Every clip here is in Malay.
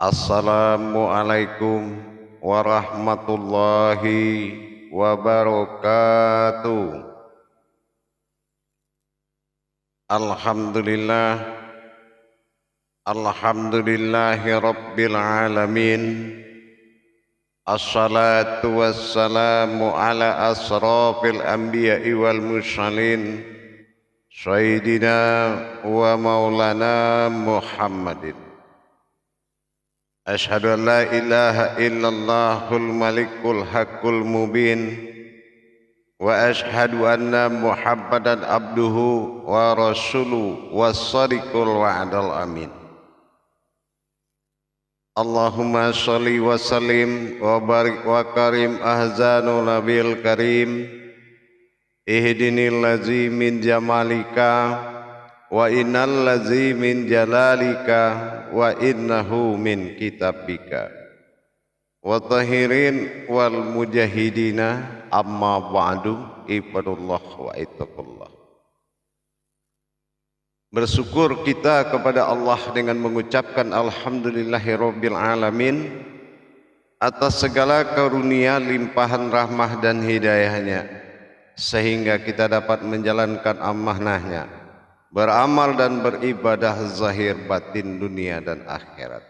Assalamualaikum warahmatullahi wabarakatuh. Alhamdulillah, alhamdulillahi rabbil alamin. Assalatu wassalamu ala asrafil anbiya'i wal mursalin, sayyidina wa maulana Muhammadin. Asyhadu an la ilaha illallahul malikul haqqul mubin, wa asyhadu anna Muhammadan abduhu wa rasuluhu was-sadiqul wa'dal amin. Allahumma sholli wa sallim wa barik wa karim ahzanul nabil karim, ihdinil ladzi min jamalika wa innal ladzi min jalalika wa innahu min kitabika wa tahirin wal mujahidina amma ba'du. Ibadullah wa ittaqullah. Bersyukur kita kepada Allah dengan mengucapkan alhamdulillahirabbil alamin atas segala karunia, limpahan rahmah dan hidayahnya, sehingga kita dapat menjalankan amanahnya, beramal dan beribadah zahir batin dunia dan akhirat.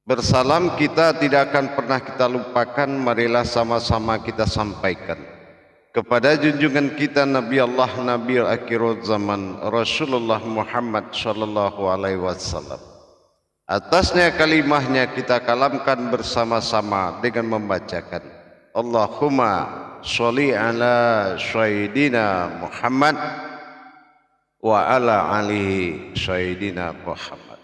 Bersalam kita tidak akan pernah kita lupakan, marilah sama-sama kita sampaikan kepada junjungan kita Nabi Allah, Nabi akhirul zaman, Rasulullah Muhammad sallallahu alaihi wasallam. Atasnya kalimahnya kita kalamkan bersama-sama dengan membacakan Allahumma sholli ala sayyidina Muhammad wa ala alihi sayyidina Muhammad.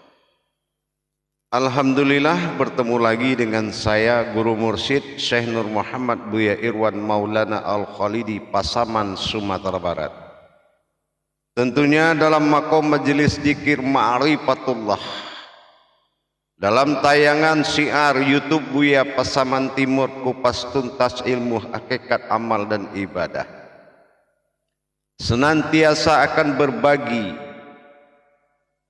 Alhamdulillah, bertemu lagi dengan saya Guru Mursyid Syekh Nur Muhammad Buya Irwan Maulana Al-Khalidi, Pasaman, Sumatera Barat. Tentunya dalam makom majelis dzikir Ma'rifatullah, dalam tayangan syiar YouTube Buya Pasaman Timur, kupas tuntas ilmu hakikat amal dan ibadah. Senantiasa akan berbagi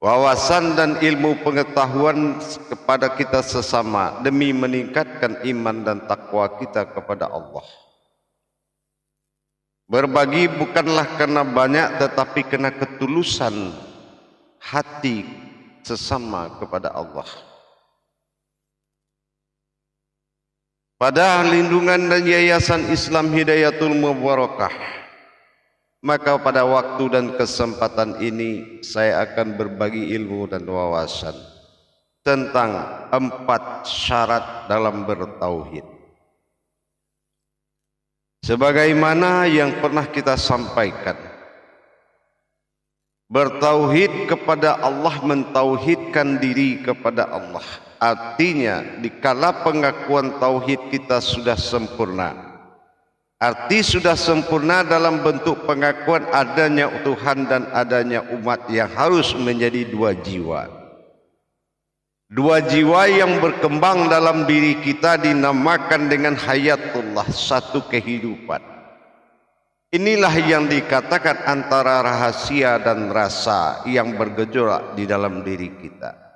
wawasan dan ilmu pengetahuan kepada kita sesama demi meningkatkan iman dan takwa kita kepada Allah. Berbagi bukanlah karena banyak, tetapi karena ketulusan hati sesama kepada Allah. Pada lindungan dan yayasan Islam Hidayatul Mubarakah, maka pada waktu dan kesempatan ini saya akan berbagi ilmu dan wawasan tentang 4 syarat dalam bertauhid. Sebagaimana yang pernah kita sampaikan, bertauhid kepada Allah, mentauhidkan diri kepada Allah, artinya dikala pengakuan tauhid kita sudah sempurna, arti sudah sempurna dalam bentuk pengakuan adanya Tuhan dan adanya umat yang harus menjadi 2 jiwa. 2 jiwa yang berkembang dalam diri kita dinamakan dengan hayatullah, satu kehidupan. Inilah yang dikatakan antara rahasia dan rasa yang bergejolak di dalam diri kita.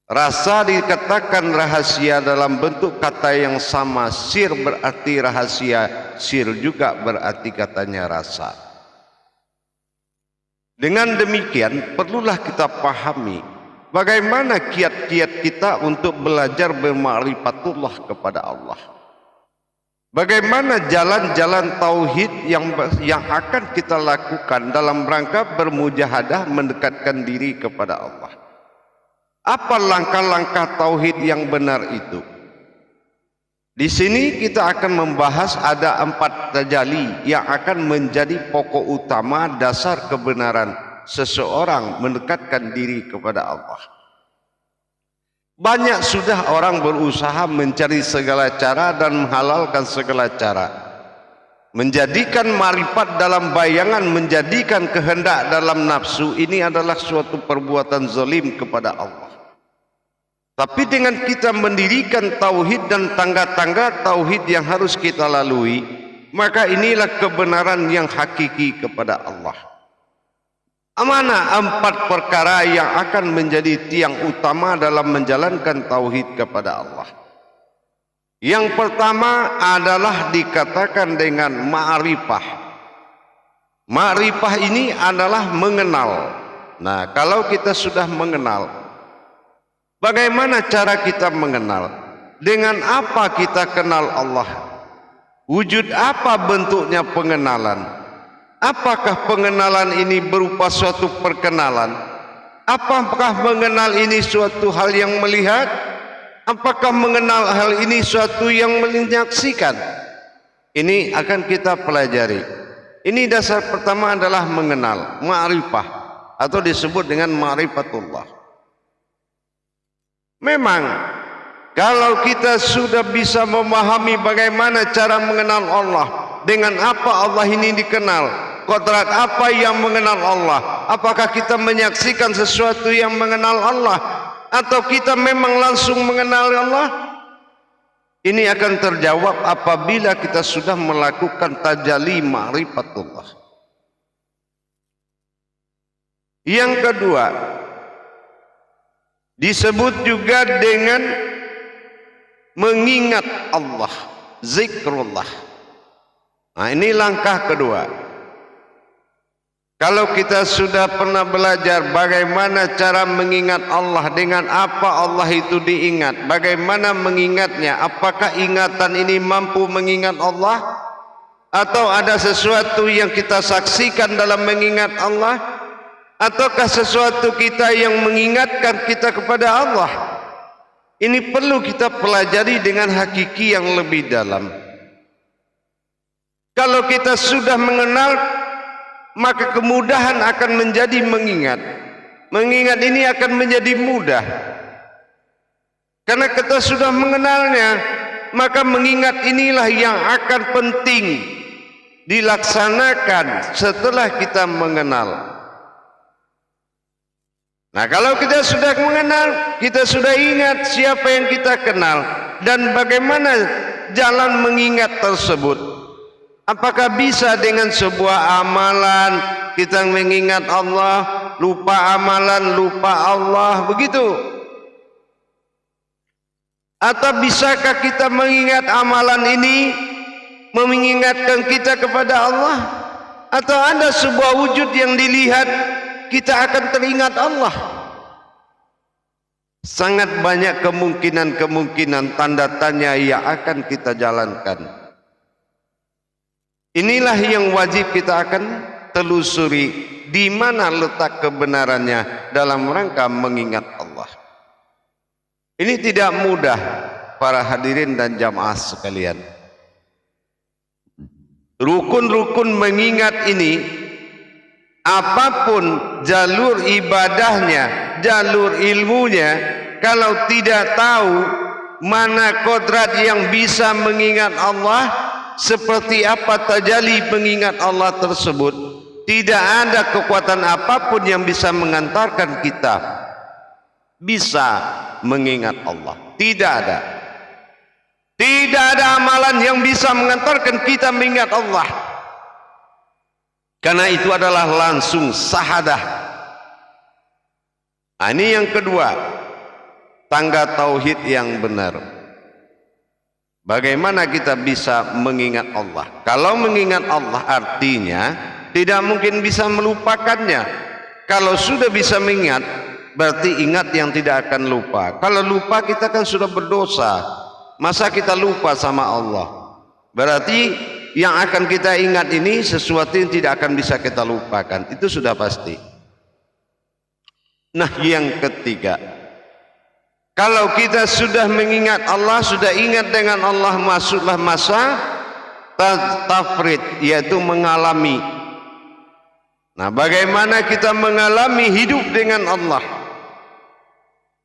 Rasa dikatakan rahasia dalam bentuk kata yang sama, sir berarti rahasia, sir juga berarti katanya rasa. Dengan demikian perlulah kita pahami bagaimana kiat-kiat kita untuk belajar berma'rifatullah kepada Allah. Bagaimana jalan-jalan tauhid yang akan kita lakukan dalam rangka bermujahadah mendekatkan diri kepada Allah. Apa langkah-langkah tauhid yang benar itu? Di sini kita akan membahas ada 4 tajalli yang akan menjadi pokok utama dasar kebenaran seseorang mendekatkan diri kepada Allah. Banyak sudah orang berusaha mencari segala cara dan menghalalkan segala cara, menjadikan marifat dalam bayangan, menjadikan kehendak dalam nafsu. Ini adalah suatu perbuatan zalim kepada Allah. Tapi dengan kita mendirikan tauhid dan tangga-tangga tauhid yang harus kita lalui, maka inilah kebenaran yang hakiki kepada Allah. Mana 4 perkara yang akan menjadi tiang utama dalam menjalankan tauhid kepada Allah? Yang pertama adalah dikatakan dengan ma'rifah. Ma'rifah ini adalah mengenal. Nah, kalau kita sudah mengenal, bagaimana cara kita mengenal? Dengan apa kita kenal Allah? Wujud apa bentuknya pengenalan? Apakah pengenalan ini berupa suatu perkenalan? Apakah mengenal ini suatu hal yang melihat? Apakah mengenal hal ini suatu yang menyaksikan? Ini akan kita pelajari. Ini dasar pertama adalah mengenal, ma'rifah, atau disebut dengan ma'rifatullah. Memang kalau kita sudah bisa memahami bagaimana cara mengenal Allah, dengan apa Allah ini dikenal, kodrat apa yang mengenal Allah, apakah kita menyaksikan sesuatu yang mengenal Allah, atau kita memang langsung mengenal Allah? Ini akan terjawab apabila kita sudah melakukan tajalli ma'rifatullah. Yang kedua, disebut juga dengan mengingat Allah, zikrullah. Nah, ini langkah kedua. Kalau kita sudah pernah belajar bagaimana cara mengingat Allah, dengan apa Allah itu diingat, bagaimana mengingatnya, apakah ingatan ini mampu mengingat Allah, atau ada sesuatu yang kita saksikan dalam mengingat Allah, ataukah sesuatu kita yang mengingatkan kita kepada Allah? Ini perlu kita pelajari dengan hakiki yang lebih dalam. Kalau kita sudah mengenal, maka kemudahan akan menjadi mengingat. Mengingat ini akan menjadi mudah. Karena kita sudah mengenalnya, maka mengingat inilah yang akan penting dilaksanakan setelah kita mengenal. Nah, kalau kita sudah mengenal, kita sudah ingat siapa yang kita kenal dan bagaimana jalan mengingat tersebut. Apakah bisa dengan sebuah amalan kita mengingat Allah, lupa amalan, lupa Allah, begitu? Atau bisakah kita mengingat amalan ini mengingatkan kita kepada Allah? Atau ada sebuah wujud yang dilihat kita akan teringat Allah? Sangat banyak kemungkinan-kemungkinan tanda tanya yang akan kita jalankan. Inilah yang wajib kita akan telusuri, di mana letak kebenarannya dalam rangka mengingat Allah. Ini tidak mudah para hadirin dan jamaah sekalian. Rukun-rukun mengingat ini, apapun jalur ibadahnya, jalur ilmunya, kalau tidak tahu mana kodrat yang bisa mengingat Allah, seperti apa tajalli mengingat Allah tersebut, tidak ada kekuatan apapun yang bisa mengantarkan kita bisa mengingat Allah. Tidak ada. Tidak ada amalan yang bisa mengantarkan kita mengingat Allah. Karena itu adalah langsung sahadah. Nah, ini yang kedua, tangga tauhid yang benar. Bagaimana kita bisa mengingat Allah? Kalau mengingat Allah artinya tidak mungkin bisa melupakannya. Kalau sudah bisa mengingat, berarti ingat yang tidak akan lupa. Kalau lupa, kita kan sudah berdosa. Masa kita lupa sama Allah? Berarti yang akan kita ingat ini sesuatu yang tidak akan bisa kita lupakan. Itu sudah pasti. Nah, yang ketiga, kalau kita sudah mengingat Allah, sudah ingat dengan Allah, masuklah masa tafrid, yaitu mengalami. Nah, bagaimana kita mengalami hidup dengan Allah?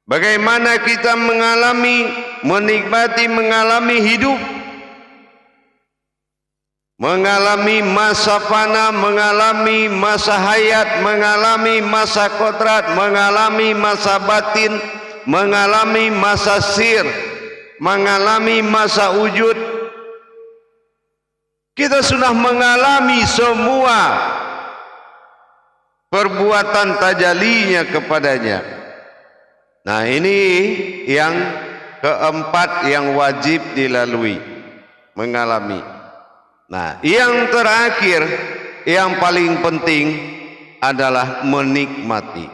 Bagaimana kita mengalami, menikmati, mengalami hidup? Mengalami masa fana, mengalami masa hayat, mengalami masa kodrat, mengalami masa batin, mengalami masa sir, mengalami masa wujud. Kita sudah mengalami semua perbuatan tajalinya kepadanya. Nah, ini yang keempat yang wajib dilalui, mengalami. Nah, yang terakhir, yang paling penting adalah menikmati.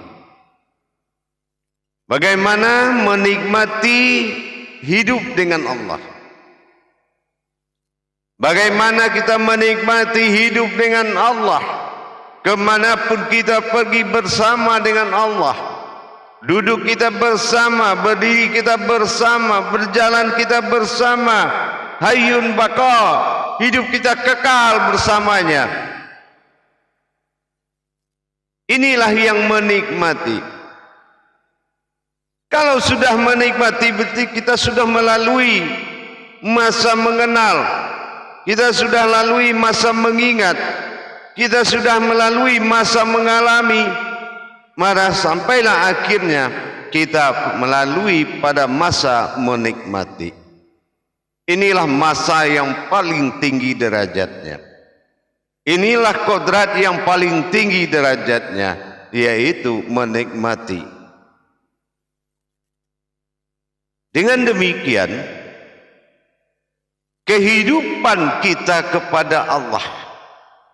Bagaimana menikmati hidup dengan Allah? Bagaimana kita menikmati hidup dengan Allah? Kemanapun kita pergi bersama dengan Allah, duduk kita bersama, berdiri kita bersama, berjalan kita bersama, hayyun baqa, hidup kita kekal bersamanya. Inilah yang menikmati. Kalau sudah menikmati, berarti kita sudah melalui masa mengenal, kita sudah lalui masa mengingat, kita sudah melalui masa mengalami, maka sampailah akhirnya kita melalui pada masa menikmati. Inilah masa yang paling tinggi derajatnya. Inilah kodrat yang paling tinggi derajatnya, yaitu menikmati. Dengan demikian, kehidupan kita kepada Allah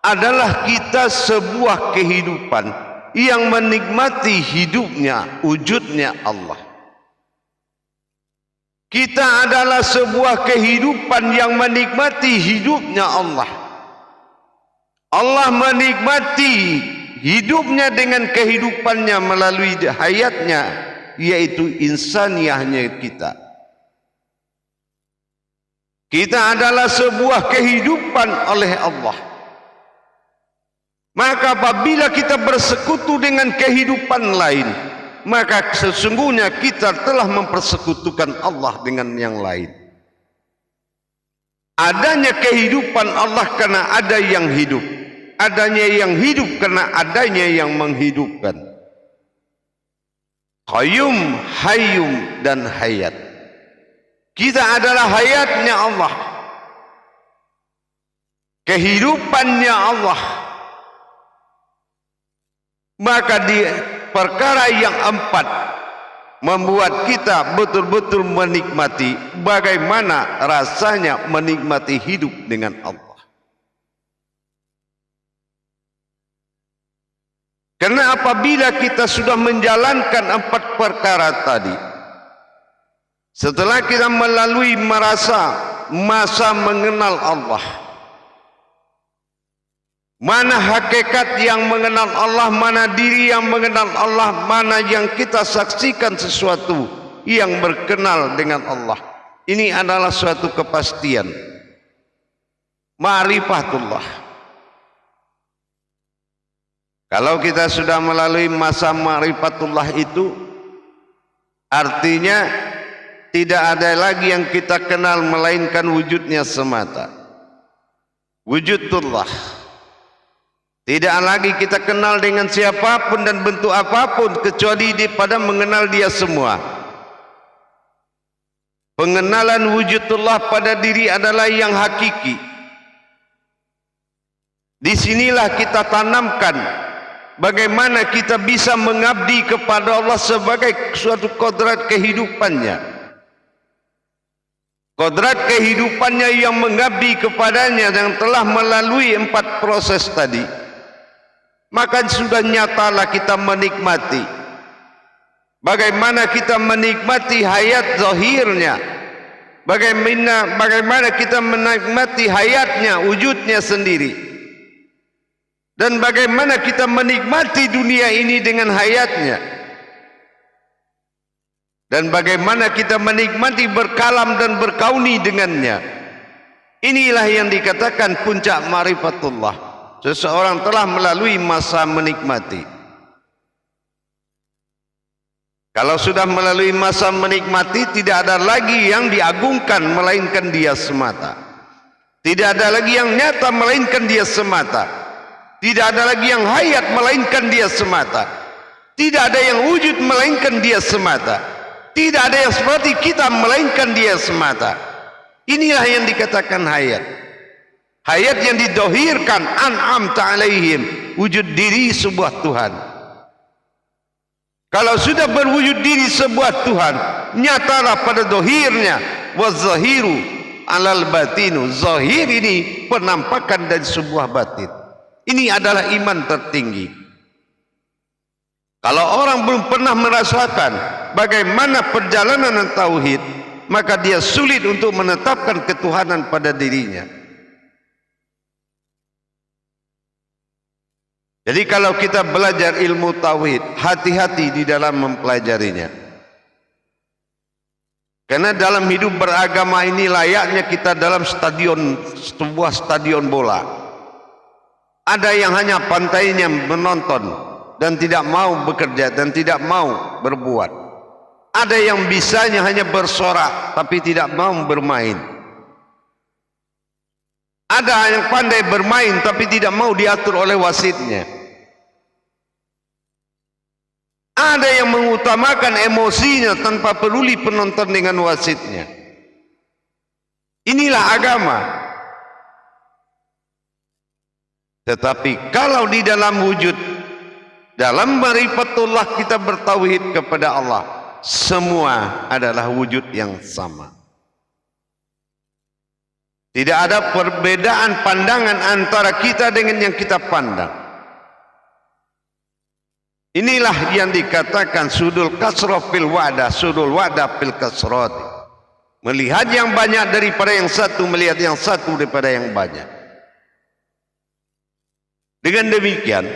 adalah kita sebuah kehidupan yang menikmati hidupnya, wujudnya Allah. Kita adalah sebuah kehidupan yang menikmati hidupnya Allah. Allah menikmati hidupnya dengan kehidupannya melalui hayatnya, yaitu insaniyahnya kita. Kita adalah sebuah kehidupan oleh Allah. Maka apabila kita bersekutu dengan kehidupan lain, maka sesungguhnya kita telah mempersekutukan Allah dengan yang lain. Adanya kehidupan Allah karena ada yang hidup. Adanya yang hidup karena adanya yang menghidupkan. Qayyum, hayyum, dan hayat. Kita adalah hayatnya Allah, kehidupannya Allah. Maka di perkara yang empat membuat kita betul-betul menikmati bagaimana rasanya menikmati hidup dengan Allah. Karena apabila kita sudah menjalankan empat perkara tadi, setelah kita melalui masa mengenal Allah, mana hakikat yang mengenal Allah, mana diri yang mengenal Allah, mana yang kita saksikan sesuatu yang berkenal dengan Allah. Ini adalah suatu kepastian, ma'rifatullah. Kalau kita sudah melalui masa ma'rifatullah itu, artinya tidak ada lagi yang kita kenal melainkan wujudnya semata. Wujudullah. Tidak lagi kita kenal dengan siapapun dan bentuk apapun kecuali pada mengenal dia semua. Pengenalan wujudullah pada diri adalah yang hakiki. Disinilah kita tanamkan bagaimana kita bisa mengabdi kepada Allah sebagai suatu kodrat kehidupannya. Kodrat kehidupannya yang mengabdi kepadanya yang telah melalui empat proses tadi. Maka sudah nyatalah kita menikmati. Bagaimana kita menikmati hayat zahirnya. Bagaimana kita menikmati hayatnya, wujudnya sendiri. Dan bagaimana kita menikmati dunia ini dengan hayatnya. Dan bagaimana kita menikmati berkalam dan berkauni dengannya. Inilah yang dikatakan puncak ma'rifatullah. Seseorang telah melalui masa menikmati. Kalau sudah melalui masa menikmati, tidak ada lagi yang diagungkan melainkan dia semata. Tidak ada lagi yang nyata melainkan dia semata. Tidak ada lagi yang hayat melainkan dia semata. Tidak ada yang wujud melainkan dia semata. Tidak ada yang seperti kita melainkan dia semata. Inilah yang dikatakan hayat. Hayat yang didohirkan, an'amta alaihim wujud diri sebuah Tuhan. Kalau sudah berwujud diri sebuah Tuhan, nyatalah pada zahirnya, wa zahiru alal batinu. Zahir ini penampakan dari sebuah batin. Ini adalah iman tertinggi. Kalau orang belum pernah merasakan bagaimana perjalanan tauhid, maka dia sulit untuk menetapkan ketuhanan pada dirinya. Jadi kalau kita belajar ilmu tauhid, hati-hati di dalam mempelajarinya. Karena dalam hidup beragama ini layaknya kita dalam sebuah stadion bola. Ada yang hanya pantainya menonton dan tidak mau bekerja dan tidak mau berbuat. Ada yang bisanya hanya bersorak tapi tidak mau bermain. Ada yang pandai bermain tapi tidak mau diatur oleh wasitnya. Ada yang mengutamakan emosinya tanpa peduli penonton dengan wasitnya. Inilah agama. Tetapi kalau di dalam wujud, dalam ma'rifatullah kita bertauhid kepada Allah, semua adalah wujud yang sama. Tidak ada perbedaan pandangan antara kita dengan yang kita pandang. Inilah yang dikatakan sudul kasrah fil wa'dah, sudul wa'dah fil kasrah. Melihat yang banyak daripada yang satu, melihat yang satu daripada yang banyak. Dengan demikian,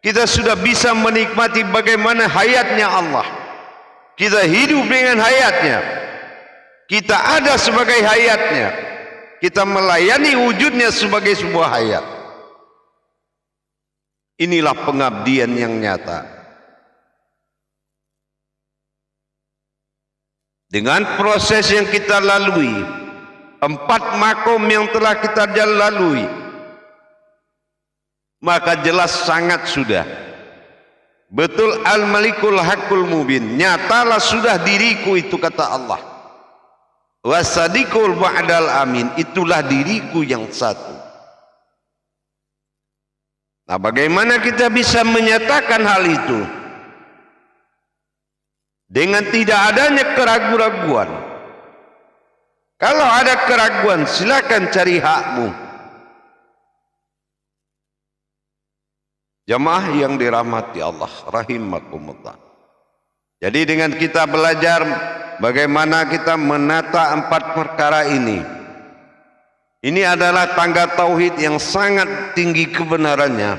kita sudah bisa menikmati bagaimana hayatnya Allah. Kita hidup dengan hayatnya. Kita ada sebagai hayatnya. Kita melayani wujudnya sebagai sebuah hayat. Inilah pengabdian yang nyata. Dengan proses yang kita lalui, 4 makom yang telah kita lalui, maka jelas sangat sudah. Betul al-malikul haqqul mubin. Nyatalah sudah diriku itu, kata Allah. Wasadikul ba'dal amin. Itulah diriku yang satu. Nah, bagaimana kita bisa menyatakan hal itu? Dengan tidak adanya keraguan-raguan. Kalau ada keraguan, silakan cari hakmu. Jamaah yang dirahmati Allah, rahimakumullah. Jadi dengan kita belajar bagaimana kita menata 4 perkara ini. Ini adalah tangga tauhid yang sangat tinggi kebenarannya.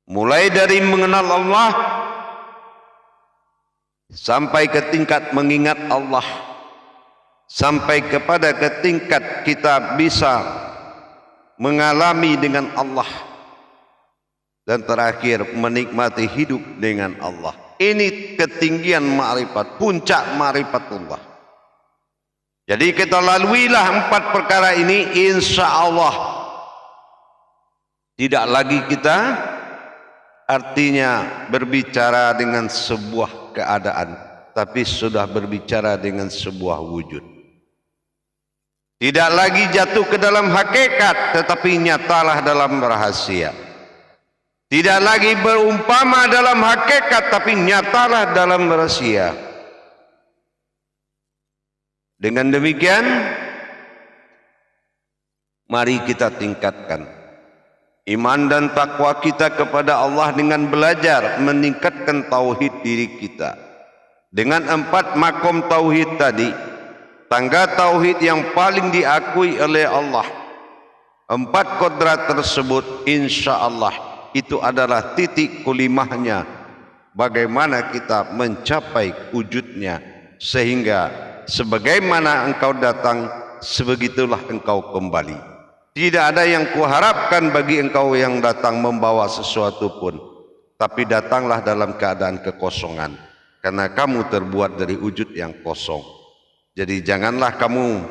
Mulai dari mengenal Allah sampai ke tingkat mengingat Allah, sampai kepada ke tingkat kita bisa mengalami dengan Allah, dan terakhir menikmati hidup dengan Allah. Ini ketinggian ma'rifat, puncak ma'rifatullah. Jadi kita laluilah 4 perkara ini, insya Allah tidak lagi kita artinya berbicara dengan sebuah keadaan, tapi sudah berbicara dengan sebuah wujud. Tidak lagi jatuh ke dalam hakikat, tetapi nyatalah dalam rahasia. Tidak lagi berumpama dalam hakikat, tapi nyatalah dalam rahasia. Dengan demikian, mari kita tingkatkan iman dan takwa kita kepada Allah dengan belajar meningkatkan tauhid diri kita. Dengan 4 makom tauhid tadi, tangga tauhid yang paling diakui oleh Allah, 4 kodrat tersebut insya Allah itu adalah titik kulimahnya bagaimana kita mencapai wujudnya, sehingga sebagaimana engkau datang, sebegitulah engkau kembali. Tidak ada yang kuharapkan bagi engkau yang datang membawa sesuatu pun, tapi datanglah dalam keadaan kekosongan, karena kamu terbuat dari wujud yang kosong. Jadi janganlah kamu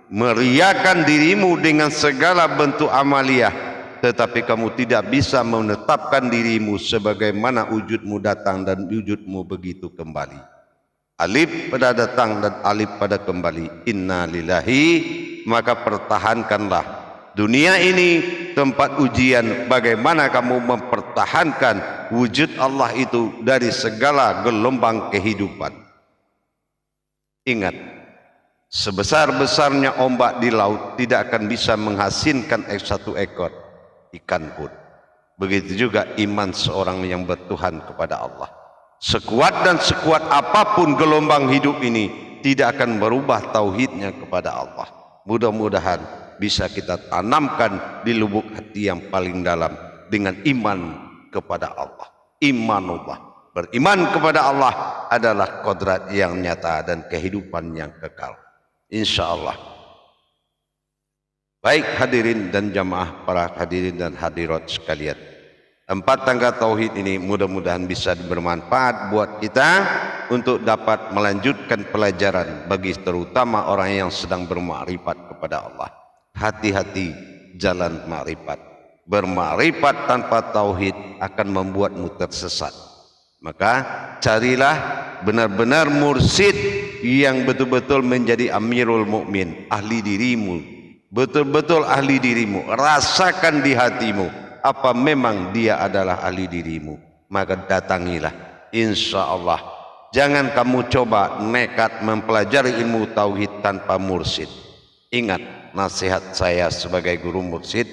meriakan dirimu dengan segala bentuk amaliyah, tetapi kamu tidak bisa menetapkan dirimu sebagaimana wujudmu datang dan wujudmu begitu kembali. Alif pada datang dan alif pada kembali. Inna lillahi, maka pertahankanlah Dunia ini tempat ujian bagaimana kamu mempertahankan wujud Allah itu dari segala gelombang kehidupan. Ingat, sebesar-besarnya ombak di laut tidak akan bisa menghasilkan satu ekor ikan pun. Begitu juga iman seorang yang bertuhan kepada Allah. Sekuat dan sekuat apapun gelombang hidup ini tidak akan merubah tauhidnya kepada Allah. Mudah-mudahan bisa kita tanamkan di lubuk hati yang paling dalam dengan iman kepada Allah. Imanullah. Beriman kepada Allah adalah kodrat yang nyata dan kehidupan yang kekal. Insya Allah. Baik hadirin dan jamaah, para hadirin dan hadirat sekalian. 4 tangga tauhid ini mudah-mudahan bisa bermanfaat buat kita untuk dapat melanjutkan pelajaran bagi terutama orang yang sedang bermakrifat kepada Allah. Hati-hati jalan makrifat. Bermakrifat tanpa tauhid akan membuatmu tersesat. Maka carilah benar-benar mursyid yang betul-betul menjadi amirul mukmin, ahli dirimu. Betul-betul ahli dirimu. Rasakan di hatimu apa memang dia adalah ahli dirimu. Maka datangilah. Insya Allah. Jangan kamu coba nekat mempelajari ilmu tauhid tanpa mursyid. Ingat nasihat saya sebagai guru mursyid.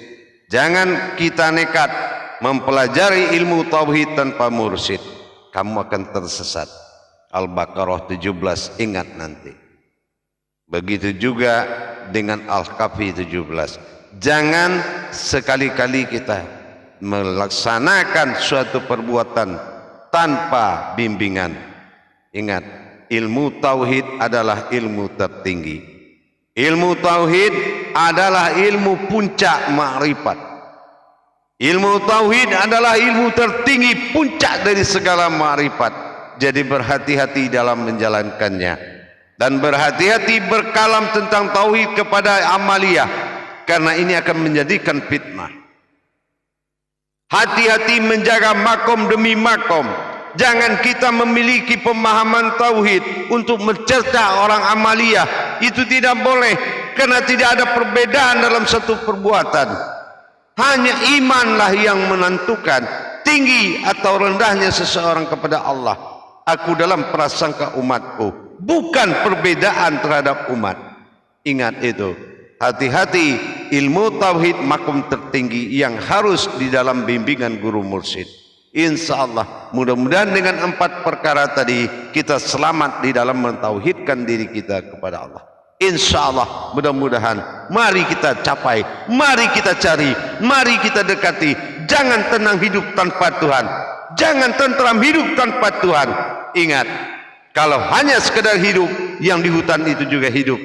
Jangan kita nekat mempelajari ilmu tauhid tanpa mursyid. Kamu akan tersesat. Al-Baqarah 17, ingat nanti. Begitu juga dengan Al-Kahfi 17. Jangan sekali-kali kita melaksanakan suatu perbuatan tanpa bimbingan. Ingat, ilmu tauhid adalah ilmu tertinggi. Ilmu tauhid adalah ilmu puncak makrifat. Ilmu tauhid adalah ilmu tertinggi, puncak dari segala makrifat. Jadi berhati-hati dalam menjalankannya dan berhati-hati berkalam tentang tauhid kepada amaliyah, karena ini akan menjadikan fitnah. Hati-hati menjaga makom demi makom. Jangan kita memiliki pemahaman tauhid untuk mencerca orang amaliyah. Itu tidak boleh, karena tidak ada perbedaan dalam satu perbuatan. Hanya imanlah yang menentukan tinggi atau rendahnya seseorang kepada Allah. Aku dalam prasangka umatku, bukan perbedaan terhadap umat. Ingat itu. Hati-hati, ilmu tauhid makom tertinggi yang harus di dalam bimbingan guru mursyid. Insya Allah, mudah-mudahan dengan 4 perkara tadi kita selamat di dalam mentauhidkan diri kita kepada Allah. Insya Allah, mudah-mudahan mari kita capai, mari kita cari, mari kita dekati. Jangan tenang hidup tanpa Tuhan, jangan tentram hidup tanpa Tuhan. Ingat, kalau hanya sekedar hidup, yang di hutan itu juga hidup.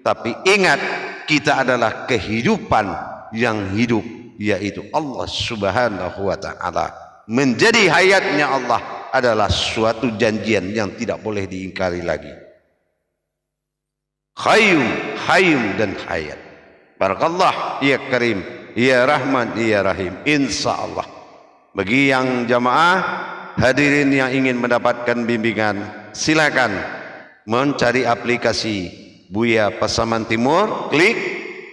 Tapi ingat, kita adalah kehidupan yang hidup, yaitu Allah Subhanahu wa Ta'ala. Menjadi hayatnya Allah adalah suatu janjian yang tidak boleh diingkari lagi. Hayyum dan hayat. Barakallah ya Karim, ya Rahman, ya Rahim. Insya Allah. Bagi yang jamaah hadirin yang ingin mendapatkan bimbingan, silakan mencari aplikasi Buya Pasaman Timur, klik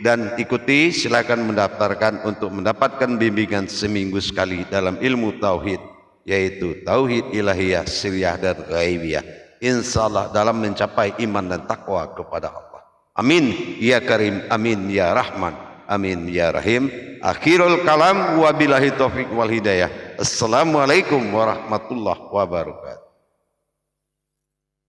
dan ikuti. Silakan mendaftarkan untuk mendapatkan bimbingan seminggu sekali dalam ilmu tauhid, yaitu tauhid ilahiyah, sirriyah dan ghaibiyah. Insyaallah dalam mencapai iman dan takwa kepada Allah. Amin ya Karim, amin ya Rahman, amin ya Rahim. Akhirul kalam, wabillahi taufiq wal hidayah. Assalamualaikum warahmatullahi wabarakatuh.